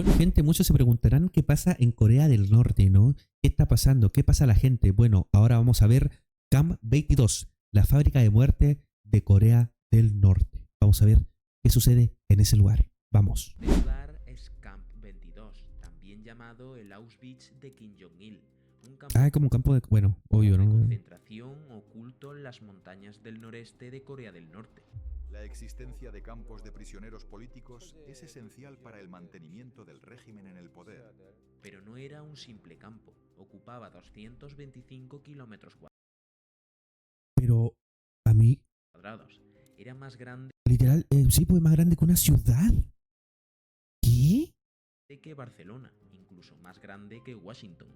Bueno, gente, muchos se preguntarán qué pasa en Corea del Norte, ¿no? ¿Qué está pasando? ¿Qué pasa a la gente? Bueno, ahora vamos a ver Camp 22, la fábrica de muerte de Corea del Norte. Vamos a ver qué sucede en ese lugar. Vamos. Este lugar es Camp 22, también llamado el Auschwitz de Kim Jong-il, un campo Ah, como un campo de... Bueno, obvio, de ¿no? concentración oculto en las montañas del noreste de Corea del Norte. La existencia de campos de prisioneros políticos es esencial para el mantenimiento del régimen en el poder. Pero no era un simple campo, ocupaba 225 kilómetros Pero a mí, cuadrados. Era más grande literal, sí, pues más grande que una ciudad. ¿Qué? que Barcelona, incluso más grande que Washington.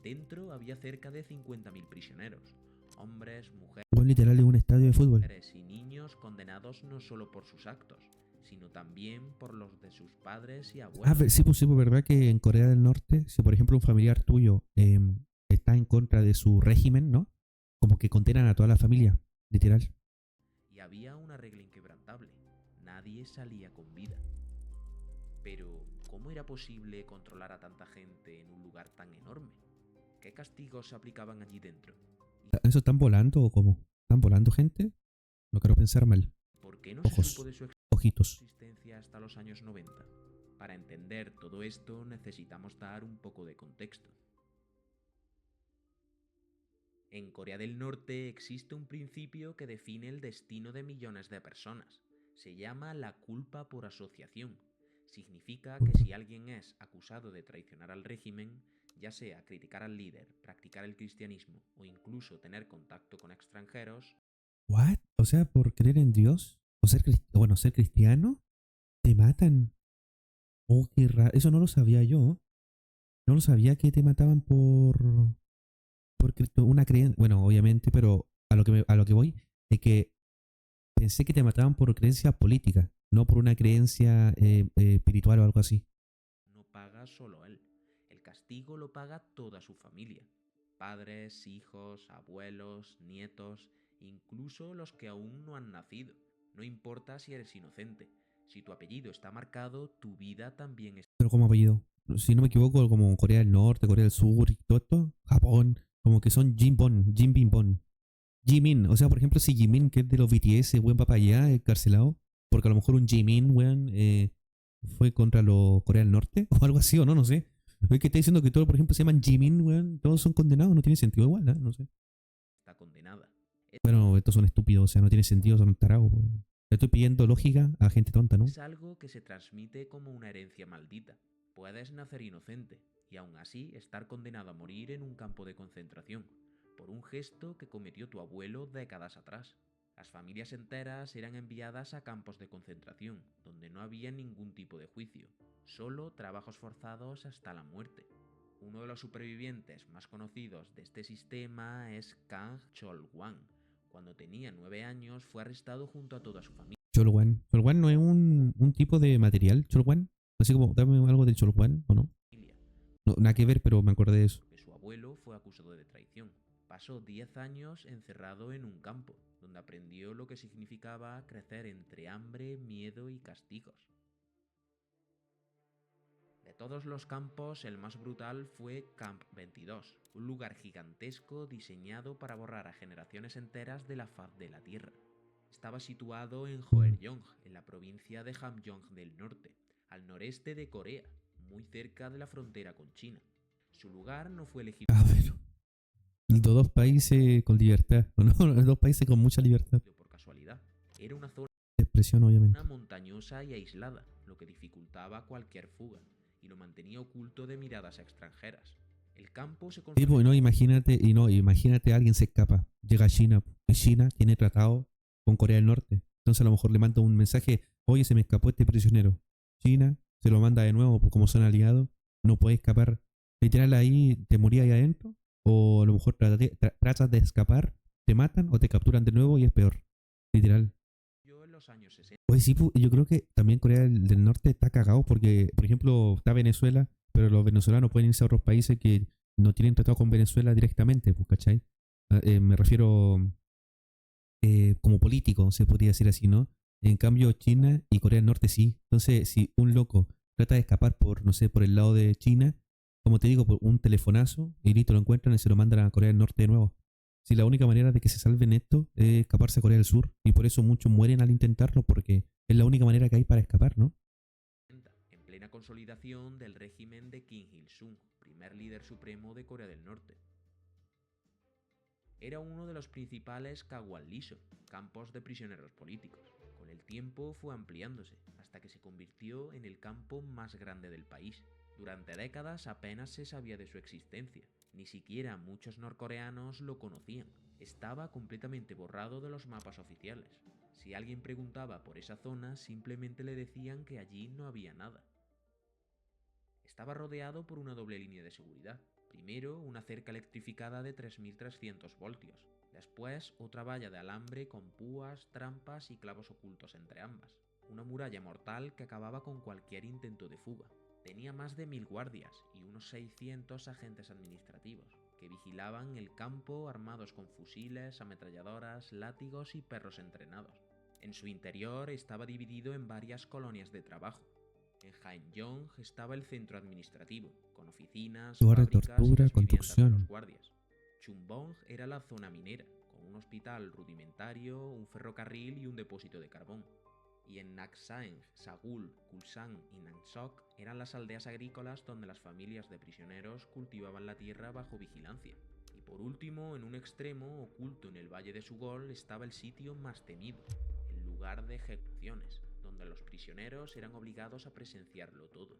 Dentro había cerca de 50.000 prisioneros, hombres, Bueno, literal es un estadio de fútbol. mujeres y niños condenados no solo por sus actos, sino también por los de sus padres y Ah, abuelos. sí, pues verdad que en Corea del Norte, si por ejemplo un familiar tuyo está en contra de su régimen, ¿no? Como que condenan a toda la familia, literal. Y había una regla inquebrantable: nadie salía con vida. Pero, ¿cómo era posible controlar a tanta gente en un lugar tan enorme? ¿Qué castigos se aplicaban allí dentro? ¿Eso están volando o cómo? ¿Están volando gente? No quiero pensar mal. ¿Y por qué no se Ojos, supo de su ojitos. existencia hasta los años 90? Para entender todo esto necesitamos dar un poco de contexto. En Corea del Norte existe un principio que define el destino de millones de personas. Se llama la culpa por asociación. Significa que si alguien es acusado de traicionar al régimen, ya sea criticar al líder, practicar el cristianismo o incluso tener contacto con extranjeros, ¿What? O sea, por creer en Dios o ser bueno, ser cristiano, te matan. Oh, qué raro. Eso no lo sabía yo. No lo sabía que te mataban por una creencia. Bueno, obviamente, pero a lo que voy es que pensé que te mataban por creencia política, no por una creencia espiritual o algo así. no paga solo él. El castigo lo paga toda su familia. Padres, hijos, abuelos, nietos, incluso los que aún no han nacido. No importa si eres inocente. Si tu apellido está marcado, tu vida también está. Pero como apellido, si no me equivoco, como Corea del Norte, Corea del Sur y todo esto, Japón, como que son Jin Bin Bon. Jimin, o sea, por ejemplo, si Jimin, que es de los BTS, weón, va para allá, encarcelado, porque a lo mejor un Jimin, weón, fue contra los Corea del Norte, o algo así, o no, no sé. Es que está diciendo que todos, por ejemplo, se llaman Jimin, weón, todos son condenados, no tiene sentido igual, ¿eh? No sé. Condenada. Bueno, estos son estúpidos, o sea, no tiene sentido, son tarados, weón. Le estoy pidiendo lógica a gente tonta, ¿no? Es algo que se transmite como una herencia maldita. Puedes nacer inocente y aún así estar condenado a morir en un campo de concentración por un gesto que cometió tu abuelo décadas atrás. Las familias enteras eran enviadas a campos de concentración, donde no había ningún tipo de juicio, solo trabajos forzados hasta la muerte. Uno de los supervivientes más conocidos de este sistema es Kang Chol-wan. Cuando tenía 9 años fue arrestado junto a toda su familia. Cholwan. Cholwan no es un tipo de material, Cholwan. Así como, dame algo de Cholwan, ¿o no? No, nada que ver, pero me acordé de eso. Que su abuelo fue acusado de traición. Pasó 10 años encerrado en un campo, donde aprendió lo que significaba crecer entre hambre, miedo y castigos. De todos los campos, el más brutal fue Camp 22, un lugar gigantesco diseñado para borrar a generaciones enteras de la faz de la Tierra. Estaba situado en Joeryong, en la provincia de Hamgyong del Norte, al noreste de Corea, muy cerca de la frontera con China. Su lugar no fue elegido A ver, dos países con libertad, ¿o no? Dos países con mucha libertad por casualidad. Era una zona de expresión, obviamente. montañosa y aislada, lo que dificultaba cualquier fuga y lo mantenía oculto de miradas extranjeras. El campo se Sí, construyó pues no, imagínate alguien se escapa, llega a China, y China tiene tratado con Corea del Norte. Entonces a lo mejor le manda un mensaje, oye, se me escapó este prisionero. China se lo manda de nuevo, pues como son aliados, no puede escapar. Literal ahí te morías ahí adentro, o a lo mejor tratas de escapar, te matan o te capturan de nuevo y es peor. Literal. en los años 60. Pues sí, yo creo que también Corea del Norte está cagado porque, por ejemplo, está Venezuela, pero los venezolanos pueden irse a otros países que no tienen tratado con Venezuela directamente, pues, ¿cachai? Me refiero como político, se podría decir así, ¿no? En cambio, China y Corea del Norte sí. Entonces, si un loco trata de escapar por, no sé, por el lado de China, como te digo, por un telefonazo y listo, lo encuentran y se lo mandan a Corea del Norte de nuevo. Si la única manera de que se salven esto es escaparse a Corea del Sur, y por eso muchos mueren al intentarlo, porque es la única manera que hay para escapar, ¿no? En plena consolidación del régimen de Kim Il-sung, primer líder supremo de Corea del Norte. Era uno de los principales Kagwon-Liso, campos de prisioneros políticos. Con el tiempo fue ampliándose, hasta que se convirtió en el campo más grande del país. Durante décadas apenas se sabía de su existencia, ni siquiera muchos norcoreanos lo conocían. Estaba completamente borrado de los mapas oficiales. Si alguien preguntaba por esa zona, simplemente le decían que allí no había nada. Estaba rodeado por una doble línea de seguridad. Primero, una cerca electrificada de 3.300 voltios. Después, otra valla de alambre con púas, trampas y clavos ocultos entre ambas. Una muralla mortal que acababa con cualquier intento de fuga. Tenía más de 1.000 guardias y unos 600 agentes administrativos, que vigilaban el campo armados con fusiles, ametralladoras, látigos y perros entrenados. En su interior estaba dividido en varias colonias de trabajo. En Haenyong estaba el centro administrativo, con oficinas, Lugar de fábricas y tortura, las viviendas de los construcción. guardias. Chumbong era la zona minera, con un hospital rudimentario, un ferrocarril y un depósito de carbón. Y en Naksaeng, Sagul, Kulsan y Nangsok eran las aldeas agrícolas donde las familias de prisioneros cultivaban la tierra bajo vigilancia. Y por último, en un extremo, oculto en el valle de Sugol, estaba el sitio más temido, el lugar de ejecuciones, donde los prisioneros eran obligados a presenciarlo todo.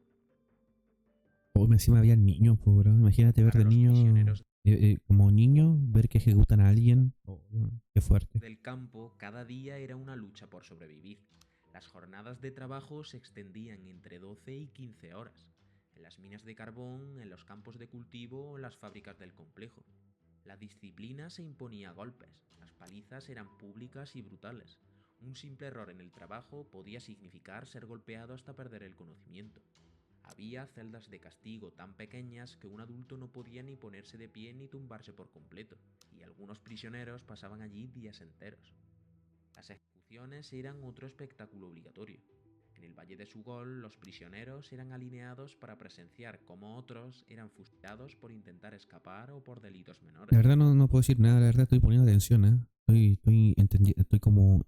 O encima había niños, pues, bro. Imagínate ver Para de los niño, prisioneros como niño, ver que ejecutan a alguien. Oh, qué fuerte. del campo, cada día era una lucha por sobrevivir. Las jornadas de trabajo se extendían entre 12 y 15 horas, en las minas de carbón, en los campos de cultivo o en las fábricas del complejo. La disciplina se imponía a golpes, las palizas eran públicas y brutales. Un simple error en el trabajo podía significar ser golpeado hasta perder el conocimiento. Había celdas de castigo tan pequeñas que un adulto no podía ni ponerse de pie ni tumbarse por completo, y algunos prisioneros pasaban allí días enteros. Las ejecuciones eran otro espectáculo obligatorio. En el Valle de Sugol, los prisioneros eran alineados para presenciar cómo otros eran fusilados por intentar escapar o por delitos La menores. verdad no puedo decir nada, la verdad estoy poniendo atención, ¿eh? Estoy como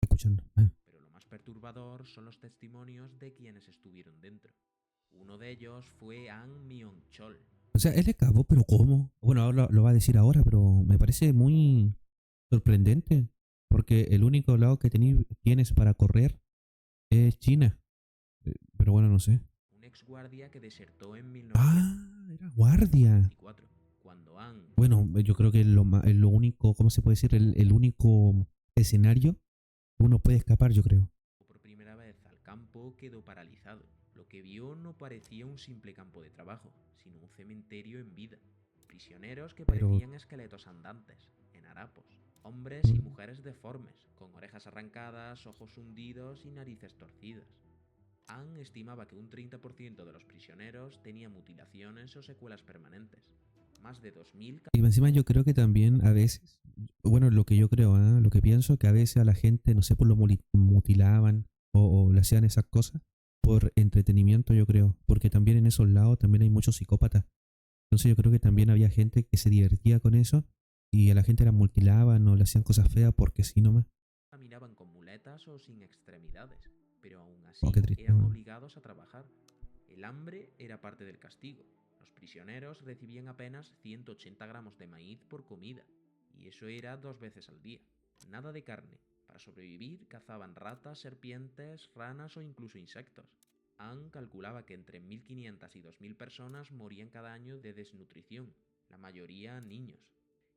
escuchando. Pero lo más perturbador son los testimonios de quienes estuvieron dentro. Uno de ellos fue An Myong-chol. O sea, él escapó, pero ¿cómo? Bueno, ahora lo va a decir ahora, pero me parece muy sorprendente. Porque el único lado que tienes para correr es China. Pero bueno, no sé. Un ex guardia que desertó en Era guardia. 1924, cuando An Bueno, yo creo que es lo único, ¿cómo se puede decir? El único escenario que uno puede escapar, yo creo. por primera vez al campo quedó paralizado. Lo que vio no parecía un simple campo de trabajo, sino un cementerio en vida. Prisioneros que Pero parecían esqueletos andantes, en harapos. Hombres y mujeres deformes, con orejas arrancadas, ojos hundidos y narices torcidas. Anne estimaba que un 30% de los prisioneros tenía mutilaciones o secuelas permanentes. Más de 2.000 y encima yo creo que también a veces, bueno, lo que yo creo, lo que pienso, que a veces a la gente, no sé, pues lo mutilaban o le hacían esas cosas por entretenimiento, yo creo. Porque también en esos lados también hay muchos psicópatas. Entonces yo creo que también había gente que se divertía con eso y a la gente la mutilaban o le hacían cosas feas porque sí nomás. caminaban con muletas o sin extremidades, pero aún así Oh, qué triste. eran obligados a trabajar. El hambre era parte del castigo. Los prisioneros recibían apenas 180 gramos de maíz por comida, y eso era 2 veces al día. Nada de carne. Para sobrevivir cazaban ratas, serpientes, ranas o incluso insectos. Anne calculaba que entre 1.500 y 2.000 personas morían cada año de desnutrición, la mayoría niños.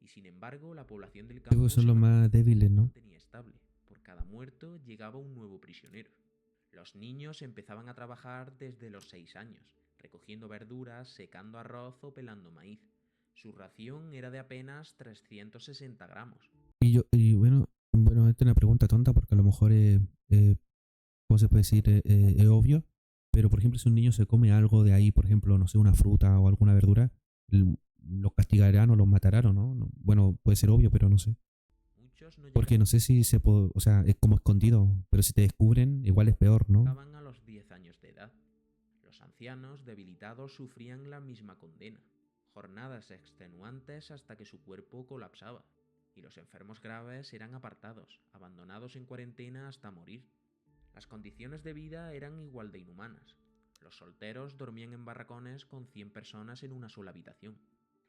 Y sin embargo, la población del campo Creo que son se los más débiles, ¿no? mantenía estable. Por cada muerto llegaba un nuevo prisionero. Los niños empezaban a trabajar desde los 6 años, recogiendo verduras, secando arroz o pelando maíz. Su ración era de apenas 360 gramos. Y bueno, esta es una pregunta tonta porque a lo mejor ¿cómo se puede decir? Es obvio. Pero por ejemplo, si un niño se come algo de ahí, por ejemplo, no sé, una fruta o alguna verdura, los castigarán o los matarán o no. Bueno, puede ser obvio, pero no sé. Muchos no Porque no sé si se puede, o sea, es como escondido, pero si te descubren, igual es peor, ¿no? llegaban a los 10 años de edad. ancianos debilitados sufrían la misma condena, jornadas extenuantes hasta que su cuerpo colapsaba, y los enfermos graves eran apartados, abandonados en cuarentena hasta morir. Las condiciones de vida eran igual de inhumanas. Los solteros dormían en barracones con 100 personas en una sola habitación.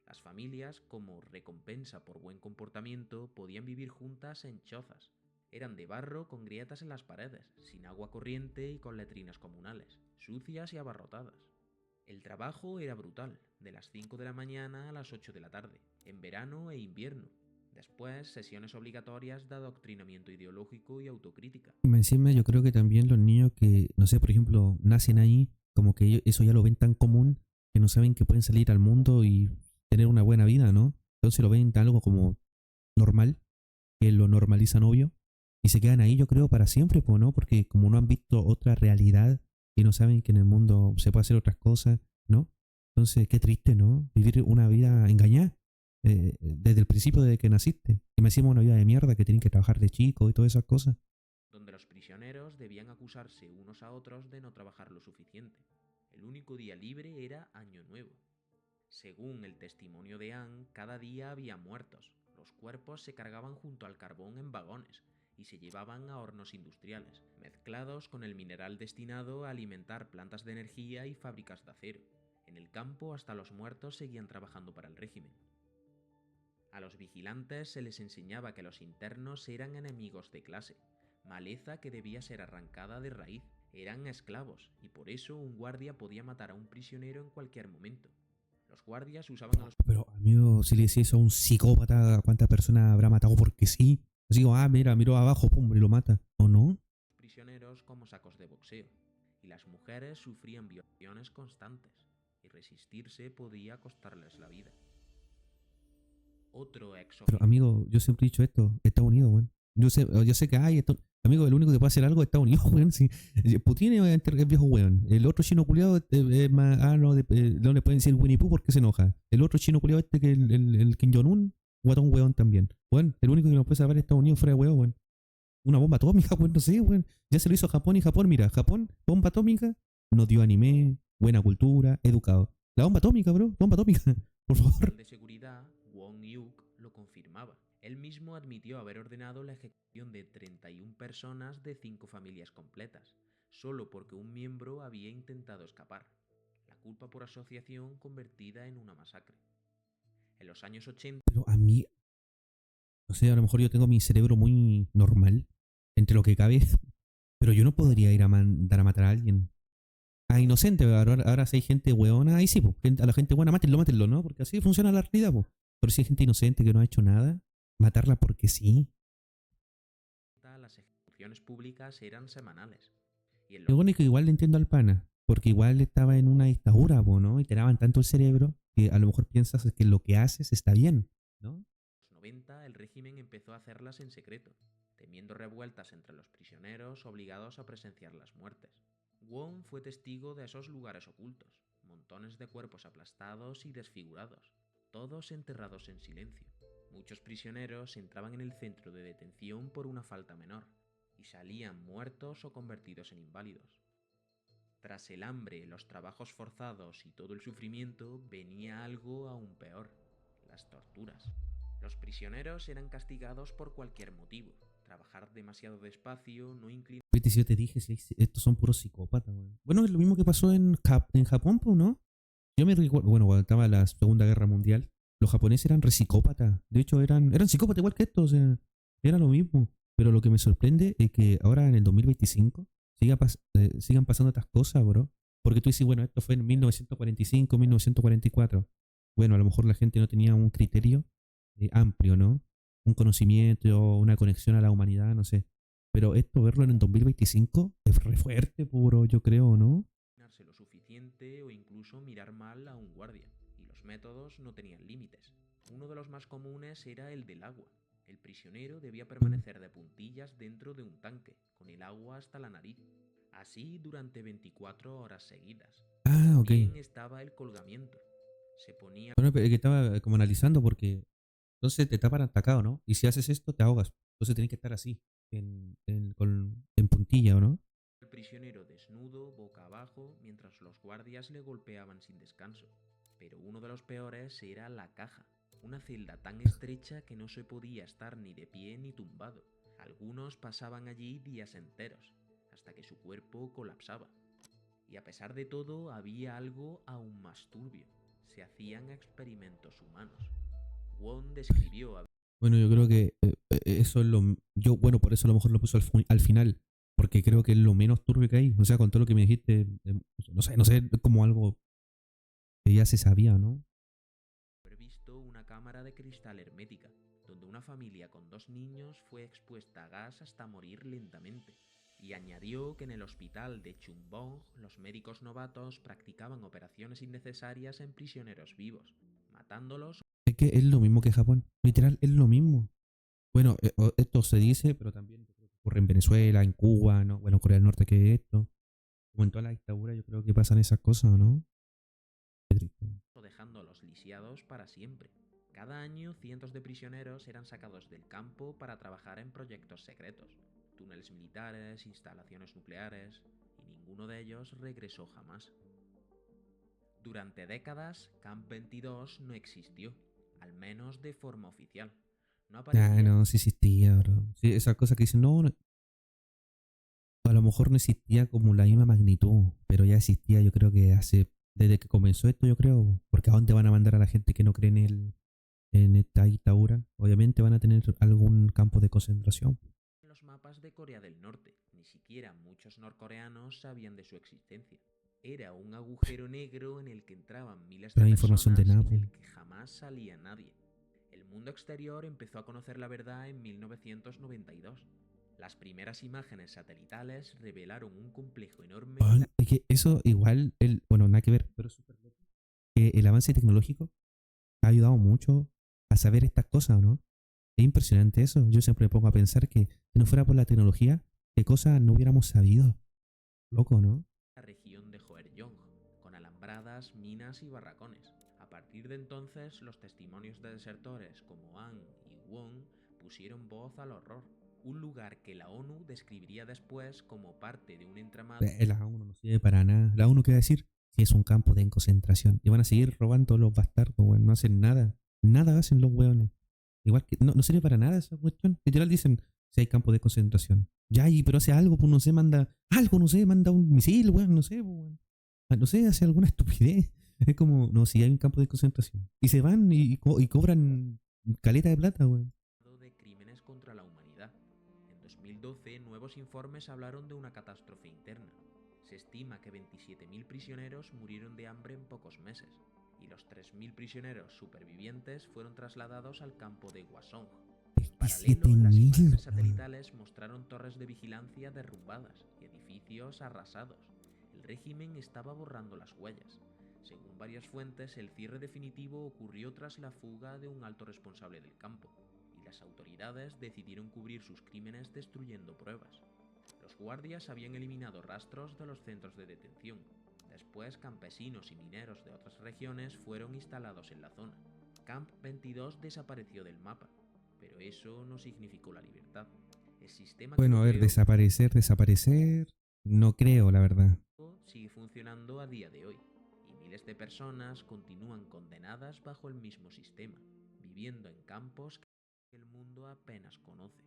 Las familias, como recompensa por buen comportamiento, podían vivir juntas en chozas. Eran de barro con grietas en las paredes, sin agua corriente y con letrinas comunales, sucias y abarrotadas. El trabajo era brutal, de las 5 de la mañana a las 8 de la tarde, en verano e invierno. Después, sesiones obligatorias de adoctrinamiento ideológico y autocrítica. Encima yo creo que también los niños que, no sé, por ejemplo, nacen ahí, como que eso ya lo ven tan común, que no saben que pueden salir al mundo y tener una buena vida, ¿no? Entonces lo ven algo como normal, que lo normalizan obvio, y se quedan ahí yo creo para siempre, pues, ¿no? Porque como no han visto otra realidad y no saben que en el mundo se puede hacer otras cosas, ¿no? Entonces qué triste, ¿no? Vivir una vida engañada. Desde el principio, desde que naciste. Y me decimos una vida de mierda que tienen que trabajar de chico y todas esas cosas. Donde los prisioneros debían acusarse unos a otros de no trabajar lo suficiente. El único día libre era Año Nuevo. Según el testimonio de Anne, cada día había muertos. Los cuerpos se cargaban junto al carbón en vagones y se llevaban a hornos industriales, mezclados con el mineral destinado a alimentar plantas de energía y fábricas de acero. En el campo hasta los muertos seguían trabajando para el régimen. A los vigilantes se les enseñaba que los internos eran enemigos de clase, maleza que debía ser arrancada de raíz. Eran esclavos, y por eso un guardia podía matar a un prisionero en cualquier momento. Los guardias usaban a los Pero, amigo, si le decís eso a un psicópata, ¿cuántas personas habrá matado porque sí? Así como, mira, miró abajo, pum, y lo mata. ¿O no? prisioneros como sacos de boxeo, y las mujeres sufrían violaciones constantes, y resistirse podía costarles la vida. Otro Pero, amigo, yo siempre he dicho esto, Estados Unidos, weón. Yo sé que hay esto. Amigo, el único que puede hacer algo es Estados Unidos, weón. Sí. Putin es viejo weón. El otro chino culiado es más. No, no le pueden decir Winnie Pooh porque se enoja. El otro chino culiado que el Kim Jong-un, guatón weón también. Weón, el único que nos puede salvar es Estados Unidos fuera de weón, weón. Una bomba atómica, weón, no sé, weón. Ya se lo hizo Japón y Japón, mira, Japón, bomba atómica, nos dio anime, buena cultura, educado. La bomba atómica, bro, bomba atómica, por favor. de seguridad, Won Yuk lo confirmaba. Él mismo admitió haber ordenado la ejecución de 31 personas de 5 familias completas, solo porque un miembro había intentado escapar. La culpa por asociación convertida en una masacre. En los años 80... Pero a mí, no sé, a lo mejor yo tengo mi cerebro muy normal, entre lo que cabe, pero yo no podría ir a mandar a matar a alguien. A inocente, ahora si hay gente hueona, ahí sí, po, a la gente buena, mátenlo, ¿no? Porque así funciona la realidad, po. Pero si hay gente inocente que no ha hecho nada, matarla porque sí. las ejecuciones públicas eran semanales. Y en Lo único que igual le entiendo al pana, porque igual estaba en una dictadura, po, ¿no? Y te daban tanto el cerebro que a lo mejor piensas que lo que haces está bien, ¿no? los 90 el régimen empezó a hacerlas en secreto, temiendo revueltas entre los prisioneros obligados a presenciar las muertes. Wong fue testigo de esos lugares ocultos, montones de cuerpos aplastados y desfigurados, todos enterrados en silencio. Muchos prisioneros entraban en el centro de detención por una falta menor, y salían muertos o convertidos en inválidos. Tras el hambre, los trabajos forzados y todo el sufrimiento, venía algo aún peor: las torturas. Los prisioneros eran castigados por cualquier motivo. Trabajar demasiado despacio, no inclinar... Viste, si yo te dije, si estos son puros psicópatas, weón. Bueno, es lo mismo que pasó en Japón, pues, ¿no? Yo me recuerdo, bueno, cuando estaba la Segunda Guerra Mundial, los japoneses eran re psicópatas. De hecho, eran psicópatas igual que estos, o sea, era lo mismo. Pero lo que me sorprende es que ahora en el 2025 sigan pasando estas cosas, bro. Porque tú dices, bueno, esto fue en 1945, 1944. Bueno, a lo mejor la gente no tenía un criterio amplio, ¿no? Un conocimiento, una conexión a la humanidad, no sé. Pero esto, verlo en el 2025, es re fuerte, puro, yo creo, ¿no? lo suficiente o incluso mirar mal a un guardia, y los métodos no tenían límites. Uno de los más comunes era el del agua. El prisionero debía permanecer de puntillas dentro de un tanque, con el agua hasta la nariz. Así durante 24 horas seguidas. Ah, ok. También estaba el colgamiento. Se ponía... Bueno, pero es que estaba como analizando porque entonces te tapan atacado, ¿no? Y si haces esto, te ahogas. Entonces tienes que estar así, en puntilla, ¿o no? El prisionero desnudo, boca abajo, mientras los guardias le golpeaban sin descanso. Pero uno de los peores era la caja, una celda tan estrecha que no se podía estar ni de pie ni tumbado. Algunos pasaban allí días enteros, hasta que su cuerpo colapsaba. Y a pesar de todo, había algo aún más turbio. Se hacían experimentos humanos. Wong describió a... Bueno, yo creo que eso es lo... Yo, bueno, por eso a lo mejor lo puso al final, porque creo que es lo menos turbio que hay. O sea, con todo lo que me dijiste, no sé, como algo que ya se sabía, ¿no? haber visto una cámara de cristal hermética, donde una familia con 2 niños fue expuesta a gas hasta morir lentamente. Y añadió que en el hospital de Chumbong los médicos novatos practicaban operaciones innecesarias en prisioneros vivos, matándolos. Es que es lo mismo que Japón. Literal, es lo mismo. Bueno, esto se dice, pero también yo creo que ocurre en Venezuela, en Cuba, ¿no? Bueno, Corea del Norte, que es esto. Como en toda la dictadura, yo creo que pasan esas cosas, ¿no? Qué triste. Dejándolos lisiados para siempre. Cada año cientos de prisioneros eran sacados del campo para trabajar en proyectos secretos, túneles militares, instalaciones nucleares, y ninguno de ellos regresó jamás. Durante décadas, Camp 22 no existió, al menos de forma oficial. No Ah, aparecía. no, sí existía, bro. Sí, esa cosa que dicen, no, a lo mejor no existía como la misma magnitud, pero ya existía, yo creo que desde que comenzó esto, yo creo, porque a dónde van a mandar a la gente que no cree en esta dictadura. Obviamente van a tener algún campo de concentración. En los mapas de Corea del Norte, ni siquiera muchos norcoreanos sabían de su existencia. Era un agujero negro en el que entraban miles de Pero hay información de personas nada. y del que jamás salía nadie. El mundo exterior empezó a conocer la verdad en 1992. Las primeras imágenes satelitales revelaron un complejo enorme. Es que eso igual, bueno, nada que ver, pero es súper loco. Que el avance tecnológico ha ayudado mucho a saber estas cosas, ¿no? Es impresionante eso. Yo siempre me pongo a pensar que si no fuera por la tecnología, qué cosas no hubiéramos sabido. Loco, ¿no? La región de Joeryong, con alambradas, minas y barracones. A partir de entonces, los testimonios de desertores como An y Wong pusieron voz al horror, un lugar que la ONU describiría después como parte de un entramado. La ONU no sirve para nada. La ONU, ¿qué va a decir? Que es un campo de concentración. Y van a seguir robando los bastardos, weón. No hacen nada. Nada hacen los weones. Igual que no sirve para nada esa cuestión. Literal dicen, si hay campo de concentración. Ya, pero hace algo, pues no sé, manda algo, no sé, manda un misil, weón, no sé, weón. No sé, hace alguna estupidez. Es como, no, si hay un campo de concentración. Y se van y cobran caleta de plata, weón. De crímenes contra la humanidad. En 2012, nuevos informes hablaron de una catástrofe interna. Se estima que 27.000 prisioneros murieron de hambre en pocos meses, y los 3.000 prisioneros supervivientes fueron trasladados al campo de Hwasong. En paralelo, las imágenes satelitales mostraron torres de vigilancia derrumbadas y edificios arrasados. El régimen estaba borrando las huellas. Según varias fuentes, el cierre definitivo ocurrió tras la fuga de un alto responsable del campo, y las autoridades decidieron cubrir sus crímenes destruyendo pruebas. Los guardias habían eliminado rastros de los centros de detención. Después, campesinos y mineros de otras regiones fueron instalados en la zona. Camp 22 desapareció del mapa, pero eso no significó la libertad. El sistema bueno, a ver, desaparecer, no creo, la verdad. Sigue funcionando a día de hoy, y miles de personas continúan condenadas bajo el mismo sistema, viviendo en campos que el mundo apenas conoce.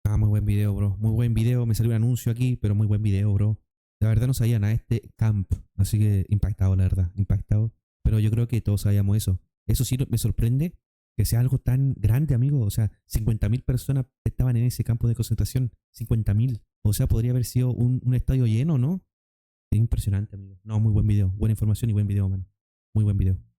Ah, muy buen video, bro. Muy buen video. Me salió un anuncio aquí, pero muy buen video, bro. La verdad no sabía nada de este camp. Así que impactado, la verdad. Impactado. Pero yo creo que todos sabíamos eso. Eso sí me sorprende que sea algo tan grande, amigo. O sea, 50.000 personas estaban en ese campo de concentración. 50.000. O sea, podría haber sido un estadio lleno, ¿no? Es impresionante, amigo. No, muy buen video. Buena información y buen video, mano. Muy buen video.